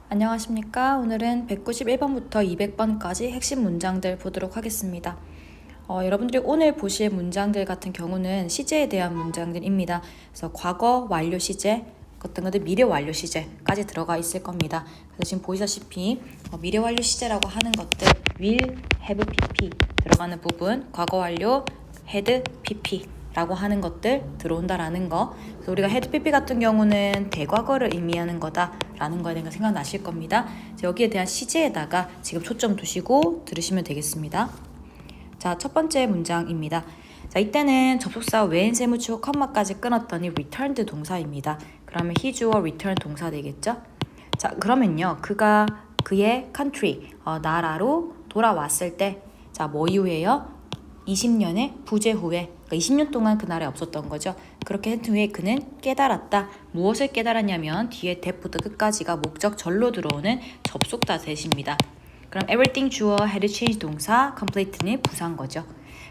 안녕하십니까. 오늘은 191번부터 200번까지 핵심 문장들 보도록 하겠습니다. 여러분들이 오늘 보실 문장들 같은 경우는 시제에 대한 문장들입니다. 그래서 과거 완료 시제, 어떤 것들 미래 완료 시제까지 들어가 있을 겁니다. 그래서 지금 보시다시피 미래 완료 시제라고 하는 것들 will, have, pp 들어가는 부분, 과거 완료, had, pp 라고 하는 것들 들어온다라는 거. 그래서 우리가 had, pp 같은 경우는 대과거를 의미하는 거다라는 거에 대해서 생각나실 겁니다. 여기에 대한 시제에다가 지금 초점 두시고 들으시면 되겠습니다. 자, 첫 번째 문장입니다. 자, 이때는 접속사 when, 세무치고 컴마까지 끊었더니 returned 동사입니다. 그러면 he 주어 return 동사 되겠죠? 자, 그러면요. 그의 country, 나라로 돌아왔을 때, 자, 뭐 이후에요? 20년의 부재 후에, 그러니까 20년 동안 그 나라에 없었던 거죠. 그렇게 한 후에 그는 깨달았다. 무엇을 깨달았냐면 뒤에 that부터 끝까지가 목적절로 들어오는 접속사 대시입니다. 그럼 everything 주어 had changed 동사, complete는 부사인 거죠.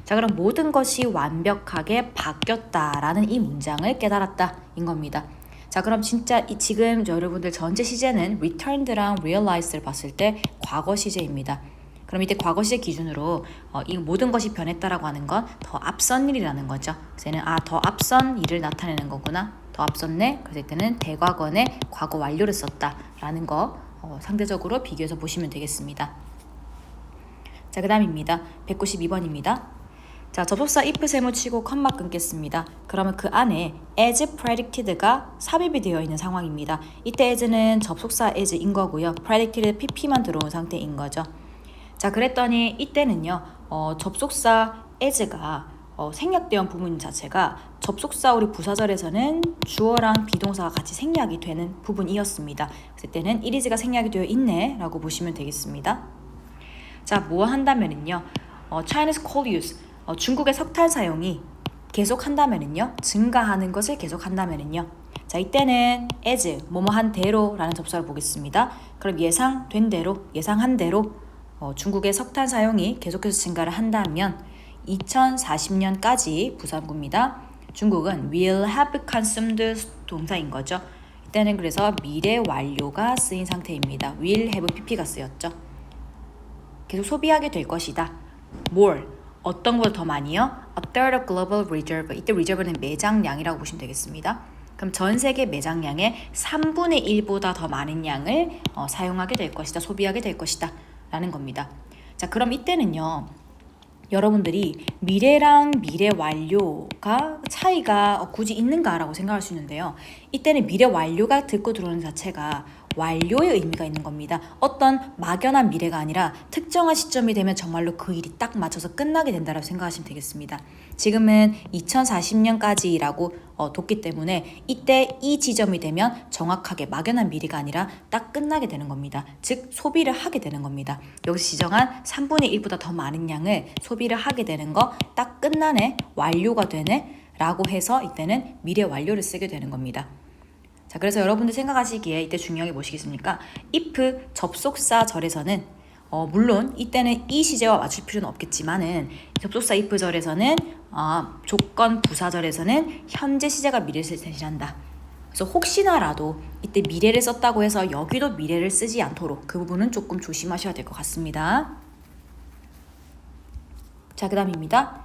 자, 그럼 모든 것이 완벽하게 바뀌었다라는 이 문장을 깨달았다인 겁니다. 자, 그럼 진짜 지금 여러분들 전제 시제는 returned랑 realized를 봤을 때 과거 시제입니다. 그럼 이때 과거 시제 기준으로 이 모든 것이 변했다라고 하는 건 더 앞선 일이라는 거죠. 그래서 얘는 더 앞선 일을 나타내는 거구나. 더 앞섰네. 그래서 이때는 대과거에 과거 완료를 썼다라는 거 상대적으로 비교해서 보시면 되겠습니다. 자, 그 다음입니다. 192번입니다. 자, 접속사 if 세무치고 컴마 끊겠습니다. 그러면 그 안에 as predicted가 삽입이 되어 있는 상황입니다. 이때 as는 접속사 as인 거고요. predicted pp만 들어온 상태인 거죠. 자, 그랬더니 이때는요. 접속사 as가 생략되어 부분 자체가 접속사 우리 부사절에서는 주어랑 비동사가 같이 생략이 되는 부분이었습니다. 그래서 이때는 it is가 생략이 되어 있네 라고 보시면 되겠습니다. 자, 뭐 한다면은요. China's coal use, 중국의 석탄 사용이 계속한다면은요. 증가하는 것을 계속한다면은요. 자, 이때는 as, 뭐뭐한 대로 라는 접속사를 보겠습니다. 그럼 예상된 대로, 예상한 대로 중국의 석탄 사용이 계속해서 증가를 한다면 2040년까지 부산구입니다. 중국은 will have consumed 동사인 거죠. 이때는 그래서 미래 완료가 쓰인 상태입니다. will have pp가 쓰였죠. 계속 소비하게 될 것이다. more, 어떤 걸 더 많이요? A third of global reserve. 이때 reserve는 매장량이라고 보시면 되겠습니다. 그럼 전 세계 매장량의 3분의 1보다 더 많은 양을 사용하게 될 것이다. 소비하게 될 것이다. 라는 겁니다. 자, 그럼 이때는요. 여러분들이 미래랑 미래 완료가 차이가 굳이 있는가라고 생각할 수 있는데요. 이때는 미래 완료가 듣고 들어오는 자체가 완료의 의미가 있는 겁니다. 어떤 막연한 미래가 아니라 특정한 시점이 되면 정말로 그 일이 딱 맞춰서 끝나게 된다고 생각하시면 되겠습니다. 지금은 2040년까지라고 뒀기 때문에 이때 이 지점이 되면 정확하게 막연한 미래가 아니라 딱 끝나게 되는 겁니다. 즉 소비를 하게 되는 겁니다. 여기서 지정한 3분의 1보다 더 많은 양을 소비를 하게 되는 거 딱 끝나네, 완료가 되네 라고 해서 이때는 미래 완료를 쓰게 되는 겁니다. 자, 그래서 여러분들 생각하시기에 이때 중요한 게 무엇이겠습니까? if 접속사 절에서는 물론 이때는 이 시제와 맞출 필요는 없겠지만은 접속사 if 절에서는 조건 부사 절에서는 현재 시제가 미래를 대신한다. 그래서 혹시나라도 이때 미래를 썼다고 해서 여기도 미래를 쓰지 않도록 그 부분은 조금 조심하셔야 될 것 같습니다. 자, 그 다음입니다.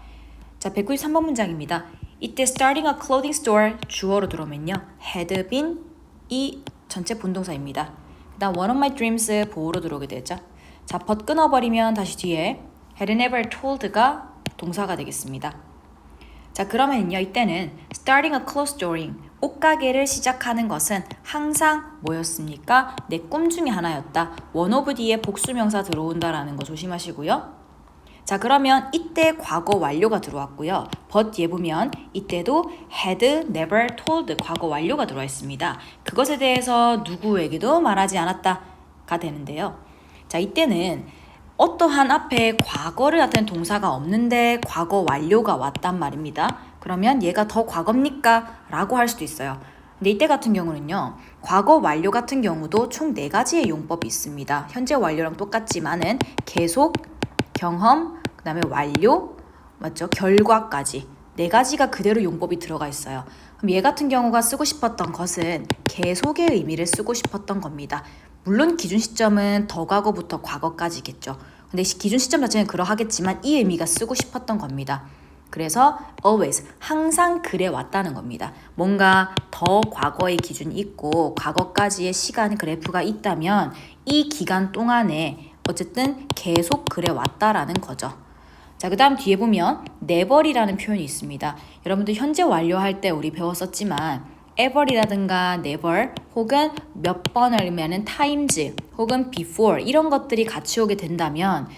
자, 193번 문장입니다. 이때 starting a clothing store 주어로 들어오면요. had been 이 전체 본동사입니다. 그 다음 one of my dreams 보호로 들어오게 되죠. 자, but 끊어버리면 다시 뒤에 had never told가 동사가 되겠습니다. 자, 그러면요. 이때는 starting a clothes store, 옷가게를 시작하는 것은 항상 뭐였습니까? 내 꿈 중에 하나였다. one of 뒤에 복수명사 들어온다라는 거 조심하시고요. 자, 그러면 이때 과거 완료가 들어왔고요. but 뒤에 보면 이때도 had never told 과거 완료가 들어와 있습니다. 그것에 대해서 누구에게도 말하지 않았다가 되는데요. 자, 이때는 어떠한 앞에 과거를 나타낸 동사가 없는데 과거 완료가 왔단 말입니다. 그러면 얘가 더 과거입니까? 라고 할 수도 있어요. 근데 이때 같은 경우는요. 과거 완료 같은 경우도 총 4가지의 용법이 있습니다. 현재 완료랑 똑같지만은 계속, 경험, 그 다음에 완료, 맞죠? 결과까지 4가지가 그대로 용법이 들어가 있어요. 그럼 얘 같은 경우가 쓰고 싶었던 것은 계속의 의미를 쓰고 싶었던 겁니다. 물론 기준 시점은 더 과거부터 과거까지겠죠. 근데 기준 시점 자체는 그러하겠지만 이 의미가 쓰고 싶었던 겁니다. 그래서 always, 항상 그래 왔다는 겁니다. 뭔가 더 과거의 기준이 있고 과거까지의 시간 그래프가 있다면 이 기간 동안에 어쨌든 계속 그래 왔다라는 거죠. 자, 그 다음 뒤에 보면 never이라는 표현이 있습니다. 여러분들 현재 완료할 때 우리 배웠었지만 ever이라든가 never 혹은 몇 번을 의미하는 times 혹은 before 이런 것들이 같이 오게 된다면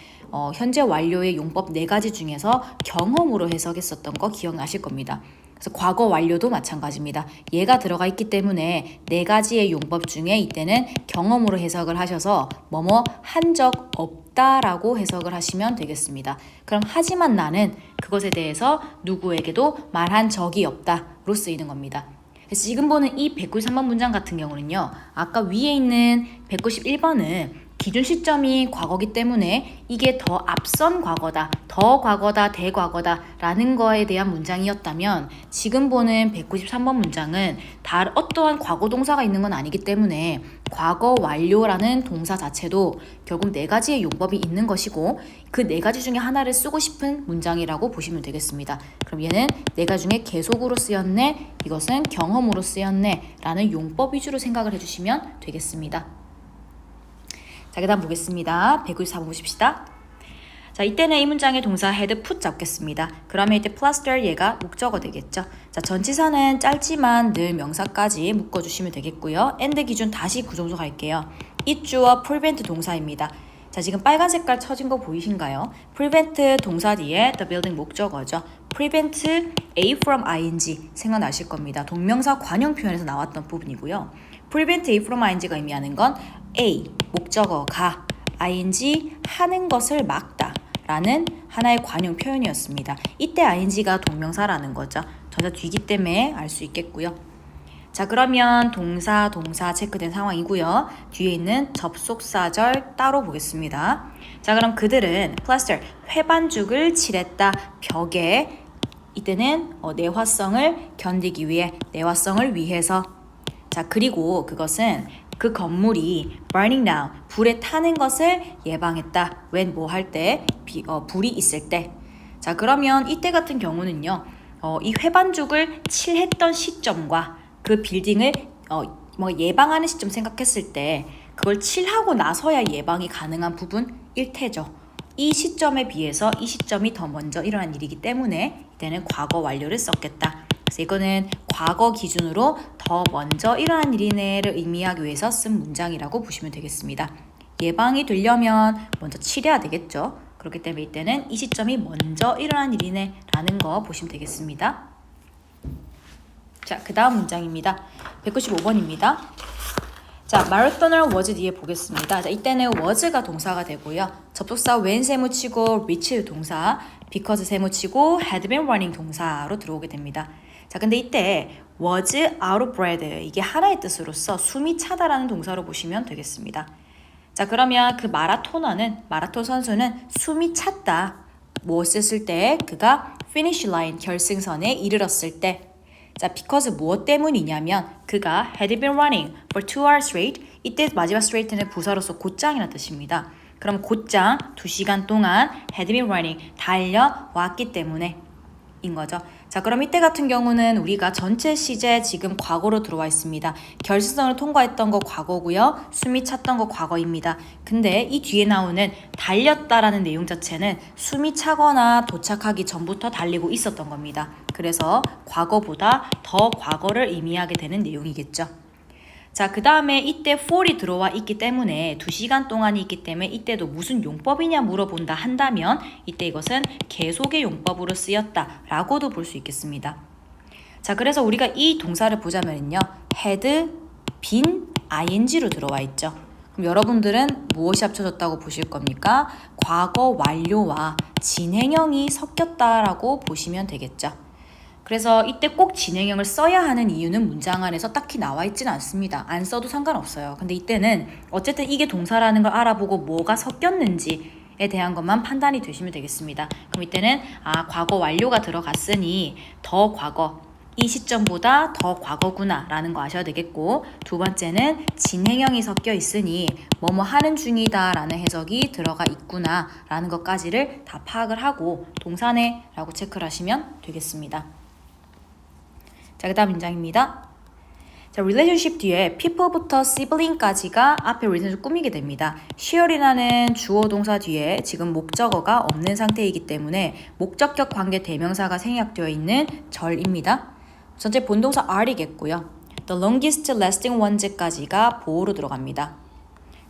현재 완료의 용법 4가지 중에서 경험으로 해석했었던 거 기억나실 겁니다. 그래서 과거 완료도 마찬가지입니다. 얘가 들어가 있기 때문에 4가지의 용법 중에 이때는 경험으로 해석을 하셔서 뭐뭐 한 적 없다라고 해석을 하시면 되겠습니다. 그럼 하지만 나는 그것에 대해서 누구에게도 말한 적이 없다로 쓰이는 겁니다. 그래서 지금 보는 이 193번 문장 같은 경우는요. 아까 위에 있는 191번은 기준 시점이 과거기 때문에 이게 더 앞선 과거다, 더 과거다, 대과거다 라는 거에 대한 문장이었다면 지금 보는 193번 문장은 어떠한 과거 동사가 있는 건 아니기 때문에 과거 완료라는 동사 자체도 결국 4가지의 용법이 있는 것이고 그 4가지 중에 하나를 쓰고 싶은 문장이라고 보시면 되겠습니다. 그럼 얘는 4가지 중에 계속으로 쓰였네, 이것은 경험으로 쓰였네 라는 용법 위주로 생각을 해주시면 되겠습니다. 자, 그 다음 보겠습니다. 194번 보십시다. 자, 이때는 이 문장의 동사 had put 잡겠습니다. 그러면 이때 plaster 얘가 목적어 되겠죠. 자, 전치사는 짧지만 늘 명사까지 묶어주시면 되겠고요. and 기준 다시 구종소 갈게요. it 주어 prevent 동사입니다. 자, 지금 빨간 색깔 쳐진 거 보이신가요? prevent 동사 뒤에 the building 목적어죠. prevent A from ing 생각나실 겁니다. 동명사 관용 표현에서 나왔던 부분이고요. prevent A from ing가 의미하는 건 A, 목적어가 ing 하는 것을 막다 라는 하나의 관용 표현이었습니다. 이때 ing가 동명사라는 거죠. 전사 뒤기 때문에 알 수 있겠고요. 자, 그러면 동사 체크된 상황이고요. 뒤에 있는 접속사절 따로 보겠습니다. 자, 그럼 그들은 plaster, 회반죽을 칠했다 벽에. 이때는 내화성을 견디기 위해, 내화성을 위해서. 자, 그리고 그것은 그 건물이 burning down, 불에 타는 것을 예방했다. when 뭐 할 때? 불이 있을 때. 자, 그러면 이때 같은 경우는요. 이 회반죽을 칠했던 시점과 그 빌딩을 예방하는 시점 생각했을 때 그걸 칠하고 나서야 예방이 가능한 부분일 테죠. 이 시점에 비해서 이 시점이 더 먼저 일어난 일이기 때문에 이때는 과거 완료를 썼겠다. 그래서 이거는 과거 기준으로 더 먼저 일어난 일이네를 의미하기 위해서 쓴 문장이라고 보시면 되겠습니다. 예방이 되려면 먼저 칠해야 되겠죠. 그렇기 때문에 이때는 이 시점이 먼저 일어난 일이네 라는 거 보시면 되겠습니다. 자, 그 다음 문장입니다. 195번입니다. 자, marathon을 was 뒤에 보겠습니다. 자, 이때는 was가 동사가 되고요. 접속사 when 세무치고 reach 동사, because 세무치고 had been running 동사로 들어오게 됩니다. 자, 근데 이때 was out of breath 이게 하나의 뜻으로서 숨이 차다라는 동사로 보시면 되겠습니다. 자, 그러면 그 마라톤 선수는 숨이 찼다. 무엇을 때? 그가 finish line 결승선에 이르렀을 때. 자, because 무엇 때문이냐면 그가 had been running for 2 hours straight. 이때 마지막 straight는 부사로서 곧장이라는 뜻입니다. 그럼 곧장 2시간 동안 had been running 달려왔기 때문에 인 거죠. 자, 그럼 이때 같은 경우는 우리가 전체 시제 지금 과거로 들어와 있습니다. 결승선을 통과했던 거 과거고요. 숨이 찼던 거 과거입니다. 근데 이 뒤에 나오는 달렸다라는 내용 자체는 숨이 차거나 도착하기 전부터 달리고 있었던 겁니다. 그래서 과거보다 더 과거를 의미하게 되는 내용이겠죠. 자, 그 다음에 이때 for이 들어와 있기 때문에 2시간 동안이 있기 때문에 이때도 무슨 용법이냐 물어본다 한다면 이때 이것은 계속의 용법으로 쓰였다 라고도 볼 수 있겠습니다. 자, 그래서 우리가 이 동사를 보자면요. had been ing로 들어와 있죠. 그럼 여러분들은 무엇이 합쳐졌다고 보실 겁니까? 과거 완료와 진행형이 섞였다라고 보시면 되겠죠. 그래서 이때 꼭 진행형을 써야 하는 이유는 문장 안에서 딱히 나와 있지는 않습니다. 안 써도 상관없어요. 근데 이때는 어쨌든 이게 동사라는 걸 알아보고 뭐가 섞였는지에 대한 것만 판단이 되시면 되겠습니다. 그럼 이때는 과거 완료가 들어갔으니 더 과거 이 시점보다 더 과거구나 라는 거 아셔야 되겠고, 두 번째는 진행형이 섞여 있으니 뭐뭐 하는 중이다 라는 해석이 들어가 있구나 라는 것까지를 다 파악을 하고 동사네 라고 체크를 하시면 되겠습니다. 자, 그 다음 문장입니다. 자, relationship 뒤에 people부터 sibling까지가 앞에 relationship 꾸미게 됩니다. share이라는 주어 동사 뒤에 지금 목적어가 없는 상태이기 때문에 목적격 관계 대명사가 생략되어 있는 절입니다. 전체 본동사 are이겠고요. The longest lasting ones까지가 보호로 들어갑니다.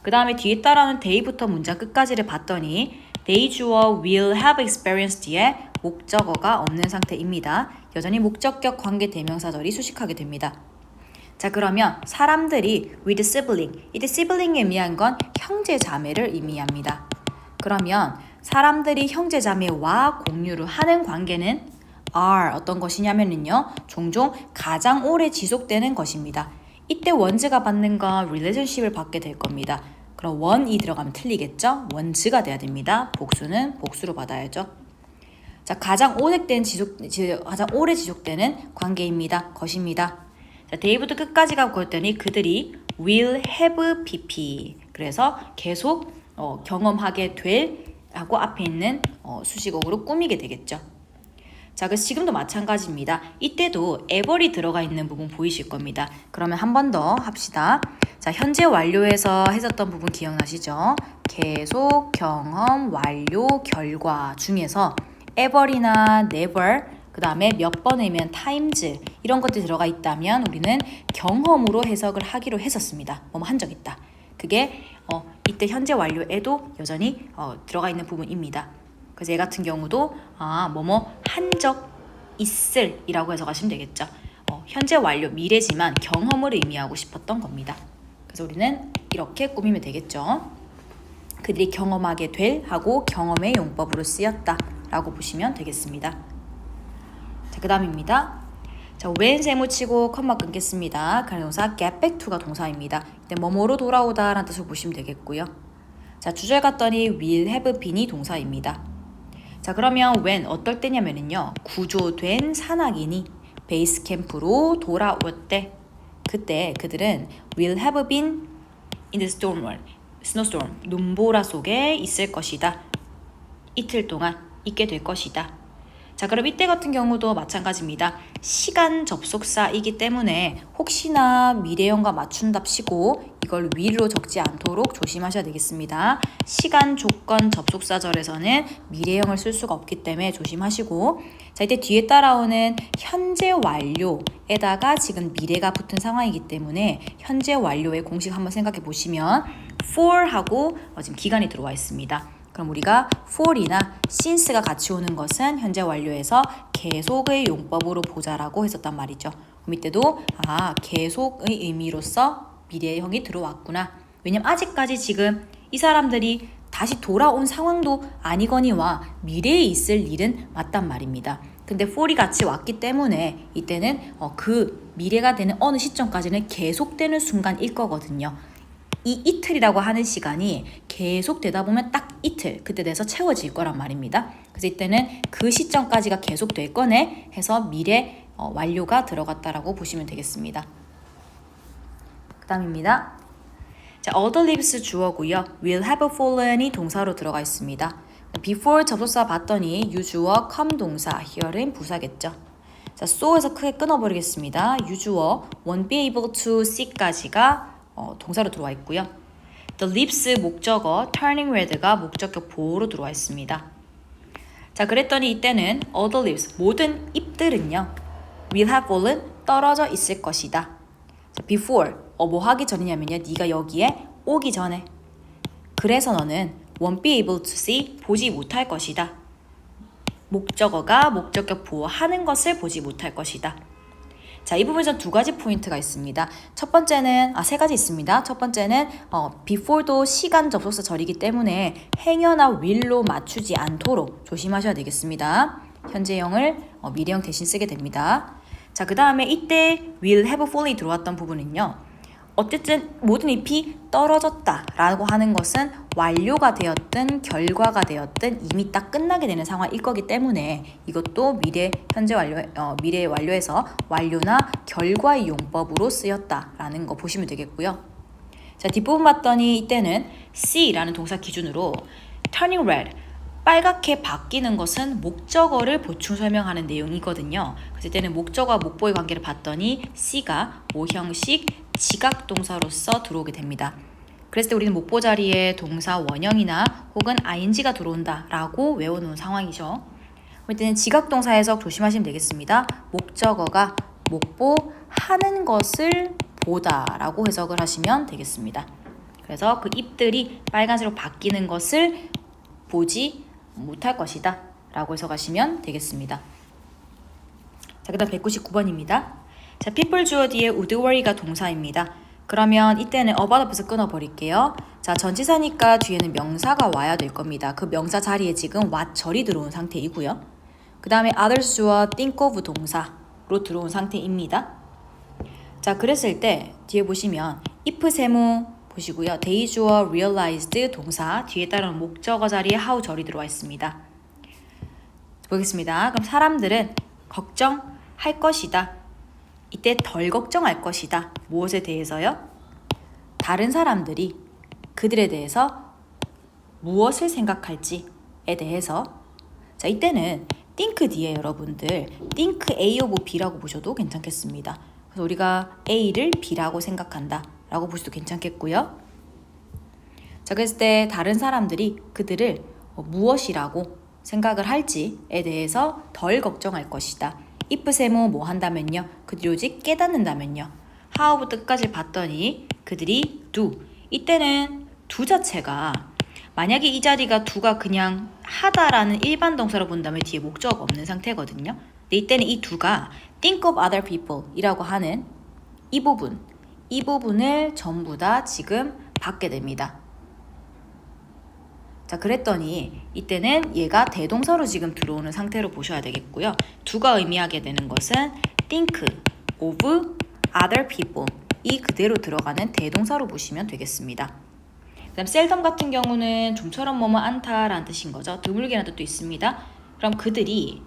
그 다음에 뒤에 따라오는 they부터 문장 끝까지를 봤더니 they 주어 will have experience 뒤에 목적어가 없는 상태입니다. 여전히 목적격 관계 대명사절이 수식하게 됩니다. 자, 그러면 사람들이 with sibling, 이때 sibling이 의미한 건 형제 자매를 의미합니다. 그러면 사람들이 형제 자매와 공유를 하는 관계는 are 어떤 것이냐면요, 종종 가장 오래 지속되는 것입니다. 이때 원즈가 받는 건 relationship을 받게 될 겁니다. 그럼 원이 들어가면 틀리겠죠? 원즈가 돼야 됩니다. 복수는 복수로 받아야죠. 자, 가장 오래 지속되는 관계입니다. 것입니다. 자, 데이부터 끝까지 가고 했더니 그들이 will have pp. 그래서 계속 경험하게 될 하고 앞에 있는 수식어로 꾸미게 되겠죠. 자, 그래서 지금도 마찬가지입니다. 이때도 ever이 들어가 있는 부분 보이실 겁니다. 그러면 한 번 더 합시다. 자, 현재 완료에서 했었던 부분 기억나시죠? 계속, 경험, 완료, 결과 중에서 ever이나 never, 그 다음에 몇 번이면 times 이런 것들이 들어가 있다면 우리는 경험으로 해석을 하기로 했었습니다. 뭐뭐 한 적 있다. 그게 이때 현재 완료에도 여전히 들어가 있는 부분입니다. 그래서 얘 같은 경우도 뭐뭐 한 적 있을 이라고 해석하시면 되겠죠. 현재 완료 미래지만 경험을 의미하고 싶었던 겁니다. 그래서 우리는 이렇게 꾸미면 되겠죠. 그들이 경험하게 될 하고 경험의 용법으로 쓰였다 라고 보시면 되겠습니다. 자, 그 다음입니다. 자, when 세무치고 컴마 끊겠습니다. 그런 동사 get back to가 동사입니다. 이때 뭐뭐로 돌아오다 라는 뜻으로 보시면 되겠고요. 자, 주절 갔더니 will have been이 동사입니다. 자, 그러면 when 어떨 때냐면요, 구조된 산악인이 베이스 캠프로 돌아올 때, 그때 그들은 will have been in the snowstorm, 눈보라 속에 있을 것이다. 이틀 동안 있게 될 것이다. 자, 그럼 이때 같은 경우도 마찬가지입니다. 시간 접속사이기 때문에 혹시나 미래형과 맞춘답시고 이걸 will로 적지 않도록 조심하셔야 되겠습니다. 시간 조건 접속사절에서는 미래형을 쓸 수가 없기 때문에 조심하시고, 자, 이때 뒤에 따라오는 현재 완료에다가 지금 미래가 붙은 상황이기 때문에 현재 완료의 공식 한번 생각해 보시면 for하고 지금 기간이 들어와 있습니다. 그럼 우리가 for이나 since가 같이 오는 것은 현재 완료에서 계속의 용법으로 보자라고 했었단 말이죠. 그럼 이때도 계속의 의미로서 미래형이 들어왔구나. 왜냐면 아직까지 지금 이 사람들이 다시 돌아온 상황도 아니거니와 미래에 있을 일은 맞단 말입니다. 근데 for이 같이 왔기 때문에 이때는 그 미래가 되는 어느 시점까지는 계속되는 순간일 거거든요. 이 이틀이라고 하는 시간이 계속 되다 보면 딱 이틀 그때 돼서 채워질 거란 말입니다. 그래서 이때는 그 시점까지가 계속 될 거네 해서 미래 완료가 들어갔다라고 보시면 되겠습니다. 그 다음입니다. 자, other leaves 주어고요. will have fallen이 동사로 들어가 있습니다. before 접속사 봤더니 유주어 come 동사 here는 부사겠죠. 자, so에서 크게 끊어버리겠습니다. 유주어 won't be able to see까지가 동사로 들어와 있고요. The leaves 목적어, turning red가 목적격 보호로 들어와 있습니다. 자, 그랬더니 이때는 other leaves 모든 잎들은요, will have fallen 떨어져 있을 것이다. 자, before 뭐 하기 전이냐면요, 네가 여기에 오기 전에. 그래서 너는 won't be able to see 보지 못할 것이다. 목적어가 목적격 보호하는 것을 보지 못할 것이다. 자, 이 부분에서 두 가지 포인트가 있습니다. 첫 번째는 세 가지 있습니다. 첫 번째는 before도 시간 접속사 절이기 때문에 행여나 will로 맞추지 않도록 조심하셔야 되겠습니다. 현재형을 미래형 대신 쓰게 됩니다. 자, 그 다음에 이때 will have fallen이 들어왔던 부분은요, 어쨌든 모든 잎이 떨어졌다라고 하는 것은 완료가 되었든 결과가 되었든 이미 딱 끝나게 되는 상황일 거기 때문에 이것도 미래 완료에서 완료나 결과의 용법으로 쓰였다라는 거 보시면 되겠고요. 자, 뒷부분 봤더니 이때는 C라는 동사 기준으로 turning red, 빨갛게 바뀌는 것은 목적어를 보충 설명하는 내용이거든요. 그래서 이때는 목적어와 목보의 관계를 봤더니 C가 모형식 지각동사로서 들어오게 됩니다. 그랬을 때 우리는 목보 자리에 동사 원형이나 혹은 ing가 들어온다 라고 외워놓은 상황이죠. 이때는 지각동사 해석 조심하시면 되겠습니다. 목적어가 목보 하는 것을 보다 라고 해석을 하시면 되겠습니다. 그래서 그 잎들이 빨간색으로 바뀌는 것을 보지 못할 것이다 라고 해석하시면 되겠습니다. 자, 그 다음 199번입니다. 자, people 주어 뒤에 would worry가 동사입니다. 그러면 이때는 about 앞에서 끊어버릴게요. 자, 전치사니까 뒤에는 명사가 와야 될 겁니다. 그 명사 자리에 지금 what 절이 들어온 상태이고요. 그 다음에 others 주어 think of 동사로 들어온 상태입니다. 자, 그랬을 때 뒤에 보시면 if 세무 보시고요. they 주어 realized 동사 뒤에 따르는 목적어 자리에 how 절이 들어와 있습니다. 보겠습니다. 그럼 사람들은 걱정할 것이다. 이때 덜 걱정할 것이다. 무엇에 대해서요? 다른 사람들이 그들에 대해서 무엇을 생각할지에 대해서. 자, 이때는 think 뒤에 여러분들 think A of B라고 보셔도 괜찮겠습니다. 그래서 우리가 A를 B라고 생각한다 라고 보셔도 괜찮겠고요. 자, 그랬을 때 다른 사람들이 그들을 무엇이라고 생각을 할지에 대해서 덜 걱정할 것이다. if 세모 뭐 한다면요. 그들이 오직 깨닫는다면요. how부터 끝까지 봤더니 그들이 do. 이때는 do 자체가 만약에 이 자리가 do가 그냥 하다라는 일반 동사로 본다면 뒤에 목적어가 없는 상태거든요. 근데 이때는 이 do가 think of other people 이라고 하는 이 부분을 전부 다 지금 받게 됩니다. 자, 그랬더니 이때는 얘가 대동사로 지금 들어오는 상태로 보셔야 되겠고요. do가 의미하게 되는 것은 think of other people 이 그대로 들어가는 대동사로 보시면 되겠습니다. 그 다음 seldom 같은 경우는 좀처럼 뭐뭐 않다라는 뜻인 거죠. 드물게라는 뜻도 있습니다. 그럼 그들이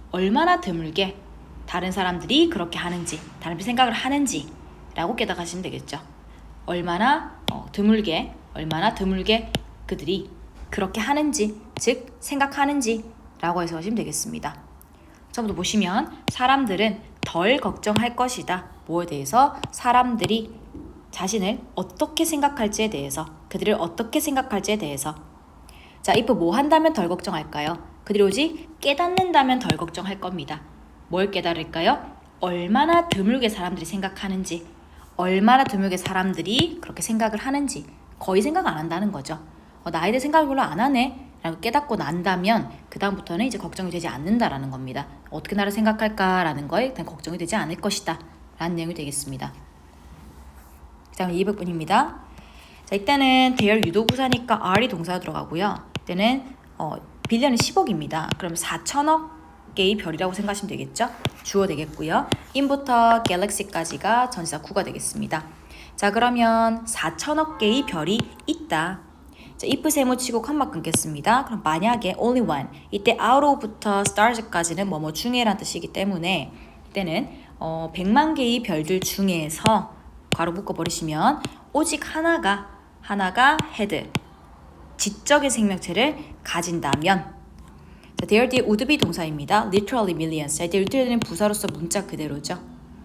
얼마나 드물게 다른 사람들이 그렇게 하는지, 다른 생각을 하는지 라고 깨닫으시면 되겠죠. 얼마나 드물게 그들이 그렇게 하는지, 즉 생각하는지 라고 해서 하시면 되겠습니다. 처음부터 보시면 사람들은 덜 걱정할 것이다. 뭐에 대해서? 사람들이 자신을 어떻게 생각할지에 대해서, 그들을 어떻게 생각할지에 대해서. 자, if 뭐 한다면 덜 걱정할까요? 그들이 오직 깨닫는다면 덜 걱정할 겁니다. 뭘 깨달을까요? 얼마나 드물게 사람들이 생각하는지, 얼마나 드물게 사람들이 그렇게 생각을 하는지. 거의 생각 안 한다는 거죠. 나에 대해 생각을 별로 안 하네 라고 깨닫고 난다면 그 다음부터는 이제 걱정이 되지 않는다라는 겁니다. 어떻게 나를 생각할까라는 거에 대한 걱정이 되지 않을 것이다 라는 내용이 되겠습니다. 그 다음에 200분입니다. 자, 이때는 대열 유도부사니까 R이 동사가 들어가고요. 이때는 빌리언은 10억입니다. 그럼 4천억 개의 별이라고 생각하시면 되겠죠? 주어 되겠고요. in부터 galaxy까지가 전치사 구가 되겠습니다. 자, 그러면 4천억 개의 별이 있다. 자, if 세모 치고 컴마 끊겠습니다. 그럼 만약에 only one, 이때 out of부터 stars까지는 뭐뭐 중에라는 뜻이기 때문에 이때는 100만 개의 별들 중에서 괄호 묶어버리시면 오직 하나가 had, 지적인 생명체를 가진다면. 자, there 뒤에 would be 동사입니다. literally millions. 자, 이때 literally는 부사로서 문자 그대로죠.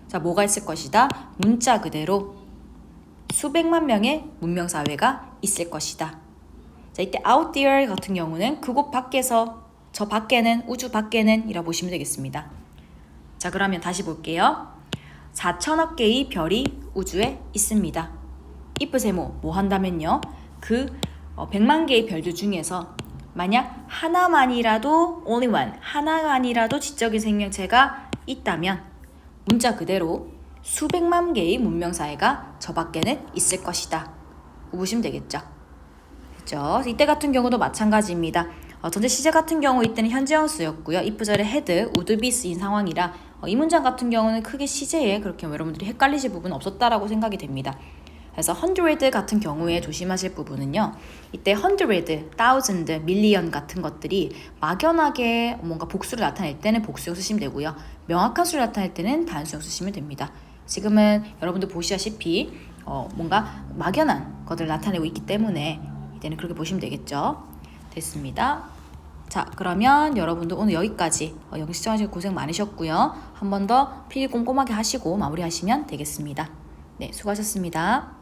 자, 뭐가 있을 것이다? 문자 그대로 수백만 명의 문명사회가 있을 것이다. 자, 이때 out there 같은 경우는 그곳 밖에서, 저 밖에는, 우주 밖에는 이라 보시면 되겠습니다. 자, 그러면 다시 볼게요. 4천억 개의 별이 우주에 있습니다. if 세모 뭐 한다면요. 그 100만 개의 별들 중에서 만약 하나만이라도 only one, 하나만이라도 지적인 생명체가 있다면 문자 그대로 수백만 개의 문명사회가 저 밖에는 있을 것이다. 보시면 되겠죠. 그렇죠? 이때 같은 경우도 마찬가지입니다. 전체 시제 같은 경우 이때는 현재형 쓰였고요. if 절에 had, would be 쓰인 상황이라 이 문장 같은 경우는 크게 시제에 그렇게 여러분들이 헷갈리실 부분은 없었다라고 생각이 됩니다. 그래서 100 같은 경우에 조심하실 부분은요. 이때 100, thousand, million 같은 것들이 막연하게 뭔가 복수를 나타낼 때는 복수형 쓰시면 되고요. 명확한 수를 나타낼 때는 단수형 쓰시면 됩니다. 지금은 여러분들 보시다시피 뭔가 막연한 것들을 나타내고 있기 때문에 이때는 그렇게 보시면 되겠죠. 됐습니다. 자, 그러면 여러분들 오늘 여기까지 영상 시청하시고 고생 많으셨고요. 한 번 더 필기 꼼꼼하게 하시고 마무리하시면 되겠습니다. 네, 수고하셨습니다.